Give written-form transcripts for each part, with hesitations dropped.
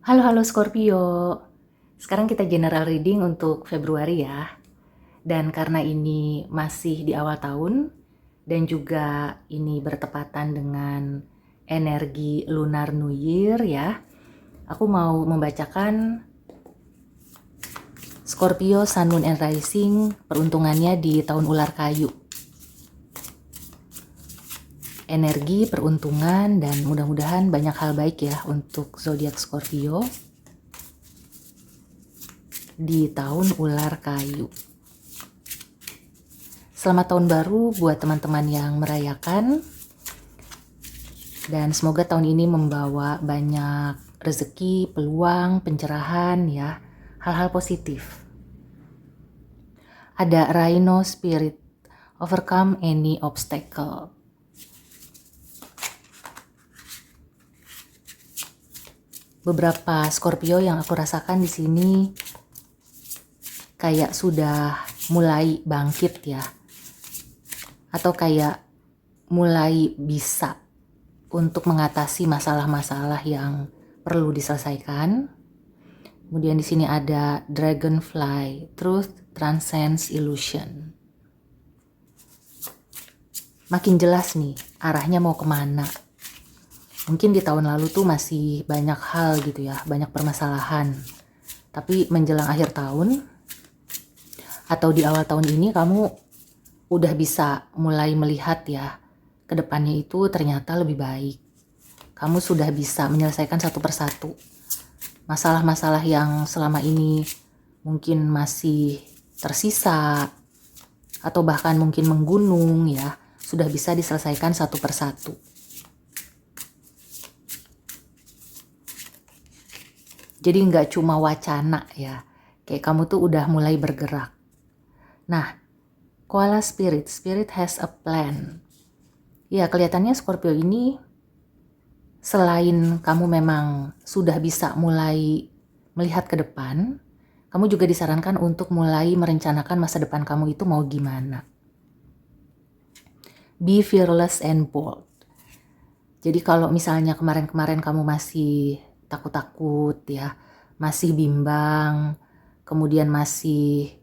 Halo halo Scorpio. Sekarang kita general reading untuk Februari ya. Dan karena ini masih di awal tahun dan juga ini bertepatan dengan energi lunar New Year ya. Aku mau membacakan Scorpio Sun Moon and Rising peruntungannya di tahun ular kayu. Energi, peruntungan, dan mudah-mudahan banyak hal baik ya untuk zodiak Scorpio di tahun ular kayu. Selamat tahun baru buat teman-teman yang merayakan, dan semoga tahun ini membawa banyak rezeki, peluang, pencerahan ya, hal-hal positif. Ada Rhino Spirit, overcome any obstacle. Beberapa Scorpio yang aku rasakan di sini kayak sudah mulai bangkit ya, atau kayak mulai bisa untuk mengatasi masalah-masalah yang perlu diselesaikan. Kemudian di sini ada Dragonfly, Truth Transcends Illusion. Makin jelas nih arahnya mau kemana. Mungkin di tahun lalu tuh masih banyak hal gitu ya, banyak permasalahan. Tapi menjelang akhir tahun atau di awal tahun ini kamu udah bisa mulai melihat ya, ke depannya itu ternyata lebih baik. Kamu sudah bisa menyelesaikan satu persatu masalah-masalah yang selama ini mungkin masih tersisa atau bahkan mungkin menggunung ya, sudah bisa diselesaikan satu persatu. Jadi nggak cuma wacana ya, kayak kamu tuh udah mulai bergerak. Nah, Koala Spirit has a plan. Ya, kelihatannya Scorpio ini selain kamu memang sudah bisa mulai melihat ke depan, kamu juga disarankan untuk mulai merencanakan masa depan kamu itu mau gimana. Be fearless and bold. Jadi kalau misalnya kemarin-kemarin kamu masih takut-takut ya, masih bimbang, kemudian masih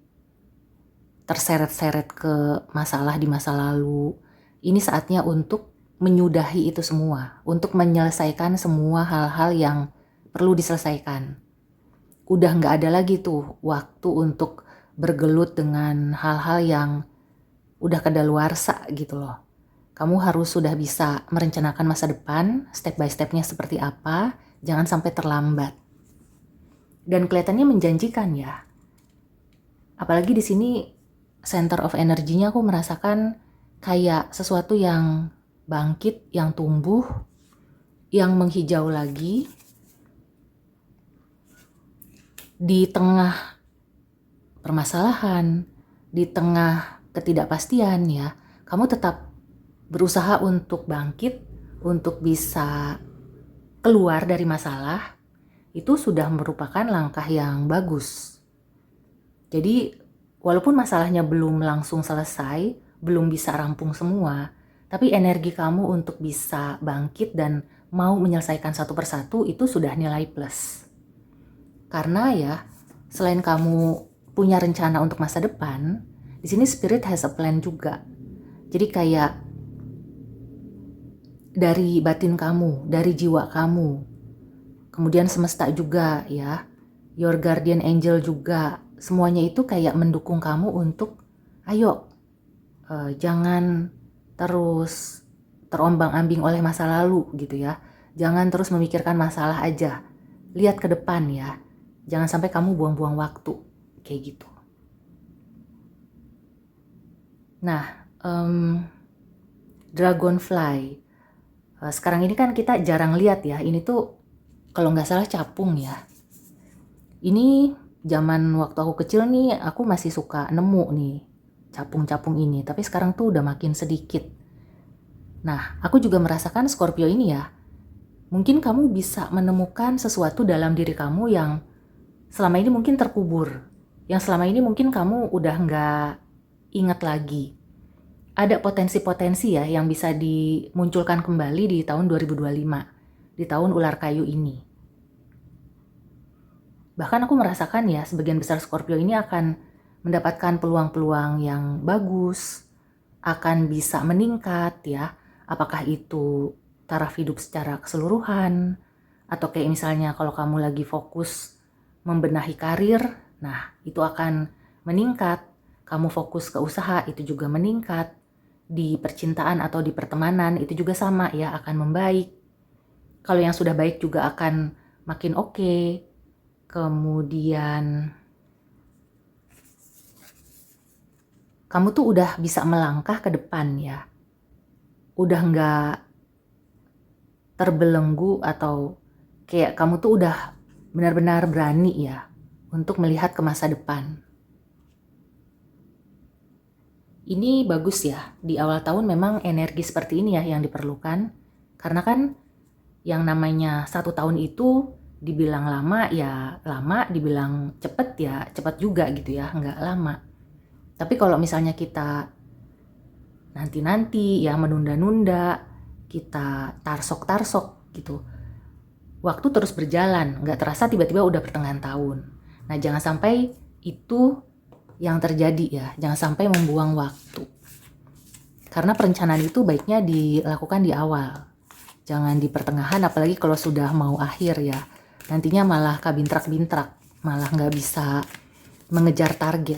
terseret-seret ke masalah di masa lalu, ini saatnya untuk menyudahi itu semua, untuk menyelesaikan semua hal-hal yang perlu diselesaikan. Udah nggak ada lagi tuh waktu untuk bergelut dengan hal-hal yang udah kadaluarsa gitu loh. Kamu harus sudah bisa merencanakan masa depan, step by stepnya seperti apa, jangan sampai terlambat. Dan kelihatannya menjanjikan ya. Apalagi di sini center of energy-nya aku merasakan kayak sesuatu yang bangkit, yang tumbuh, yang menghijau lagi. Di tengah permasalahan, di tengah ketidakpastian ya, kamu tetap berusaha untuk bangkit, untuk bisa keluar dari masalah. Itu sudah merupakan langkah yang bagus. Jadi walaupun masalahnya belum langsung selesai, belum bisa rampung semua, tapi energi kamu untuk bisa bangkit dan mau menyelesaikan satu persatu itu sudah nilai plus. Karena ya, selain kamu punya rencana untuk masa depan, di sini Spirit has a plan juga. Jadi kayak dari batin kamu, dari jiwa kamu, kemudian semesta juga ya, your guardian angel juga, semuanya itu kayak mendukung kamu untuk ayo, jangan terus terombang-ambing oleh masa lalu gitu ya, jangan terus memikirkan masalah aja, lihat ke depan ya, jangan sampai kamu buang-buang waktu kayak gitu. Nah, Dragonfly, sekarang ini kan kita jarang lihat ya, ini tuh kalau nggak salah capung ya. Ini zaman waktu aku kecil nih, aku masih suka nemu nih capung-capung ini, tapi sekarang tuh udah makin sedikit. Nah, aku juga merasakan Scorpio ini ya, mungkin kamu bisa menemukan sesuatu dalam diri kamu yang selama ini mungkin terkubur, yang selama ini mungkin kamu udah nggak ingat lagi. Ada potensi-potensi ya yang bisa dimunculkan kembali di tahun 2025, di tahun ular kayu ini. Bahkan aku merasakan ya, sebagian besar Scorpio ini akan mendapatkan peluang-peluang yang bagus, akan bisa meningkat ya. Apakah itu taraf hidup secara keseluruhan, atau kayak misalnya kalau kamu lagi fokus membenahi karir, nah itu akan meningkat. Kamu fokus ke usaha, itu juga meningkat. Di percintaan atau di pertemanan, itu juga sama ya, akan membaik. Kalau yang sudah baik juga akan makin oke. Kemudian kamu tuh udah bisa melangkah ke depan ya. Udah nggak terbelenggu atau kayak kamu tuh udah benar-benar berani ya untuk melihat ke masa depan. Ini bagus ya, di awal tahun memang energi seperti ini ya yang diperlukan. Karena kan yang namanya 1 tahun itu dibilang lama ya lama, dibilang cepet ya cepet juga gitu ya, nggak lama. Tapi kalau misalnya kita nanti-nanti ya menunda-nunda, kita tarsok-tarsok gitu, waktu terus berjalan, nggak terasa tiba-tiba udah pertengahan tahun. Nah jangan sampai itu yang terjadi ya, jangan sampai membuang waktu. Karena perencanaan itu baiknya dilakukan di awal, jangan di pertengahan, apalagi kalau sudah mau akhir ya. Nantinya malah kabintrak-bintrak, malah nggak bisa mengejar target.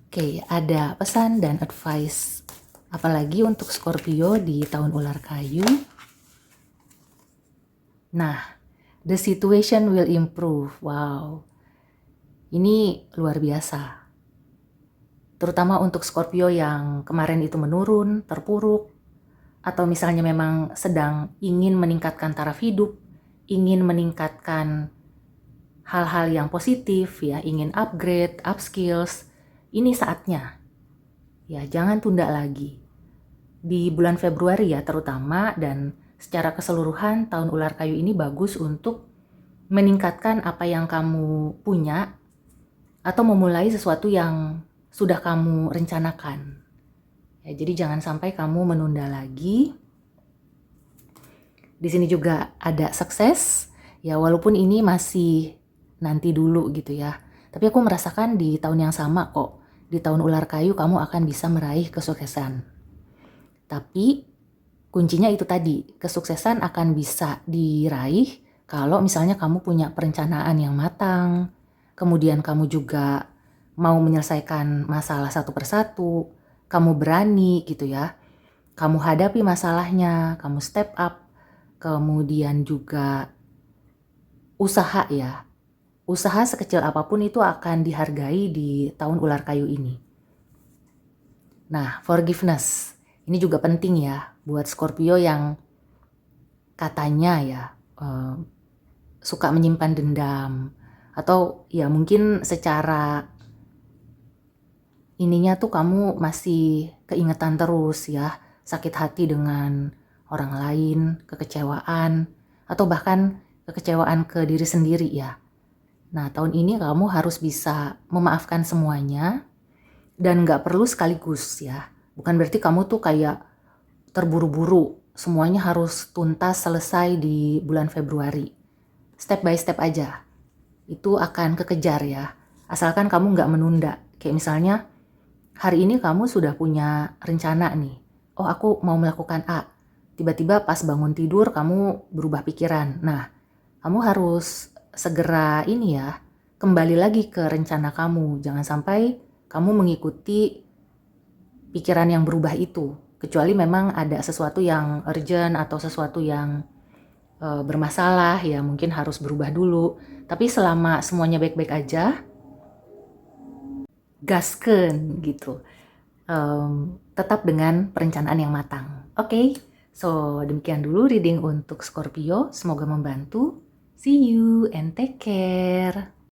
Oke, ada pesan dan advice apalagi untuk Scorpio di tahun ular kayu. Nah, the situation will improve. Wow, ini luar biasa. Terutama untuk Scorpio yang kemarin itu menurun, terpuruk, atau misalnya memang sedang ingin meningkatkan taraf hidup, ingin meningkatkan hal-hal yang positif ya, ingin upgrade, upskills, ini saatnya. Ya, jangan tunda lagi. Di bulan Februari ya terutama, dan secara keseluruhan tahun ular kayu ini bagus untuk meningkatkan apa yang kamu punya atau memulai sesuatu yang sudah kamu rencanakan. Ya, jadi jangan sampai kamu menunda lagi. Di sini juga ada sukses. Ya, walaupun ini masih nanti dulu gitu ya. Tapi aku merasakan di tahun yang sama kok. Di tahun ular kayu kamu akan bisa meraih kesuksesan. Tapi kuncinya itu tadi, kesuksesan akan bisa diraih kalau misalnya kamu punya perencanaan yang matang. Kemudian kamu juga mau menyelesaikan masalah satu persatu, kamu berani gitu ya, kamu hadapi masalahnya, kamu step up, kemudian juga usaha ya, usaha sekecil apapun itu akan dihargai di tahun ular kayu ini. Nah, forgiveness, ini juga penting ya buat Scorpio yang katanya ya suka menyimpan dendam, atau ya mungkin secara ininya tuh kamu masih keingetan terus ya, sakit hati dengan orang lain, kekecewaan, atau bahkan kekecewaan ke diri sendiri ya. Nah tahun ini kamu harus bisa memaafkan semuanya dan gak perlu sekaligus ya. Bukan berarti kamu tuh kayak terburu-buru, semuanya harus tuntas selesai di bulan Februari. Step by step aja, itu akan kekejar ya, asalkan kamu gak menunda. Kayak misalnya hari ini kamu sudah punya rencana nih, oh aku mau melakukan A, tiba-tiba pas bangun tidur kamu berubah pikiran. Nah, kamu harus segera ini ya, kembali lagi ke rencana kamu. Jangan sampai kamu mengikuti pikiran yang berubah itu, kecuali memang ada sesuatu yang urgent atau sesuatu yang bermasalah ya, mungkin harus berubah dulu. Tapi selama semuanya baik-baik aja, gaskeun gitu. Tetap dengan perencanaan yang matang. Oke, so demikian dulu reading untuk Scorpio. Semoga membantu. See you and take care.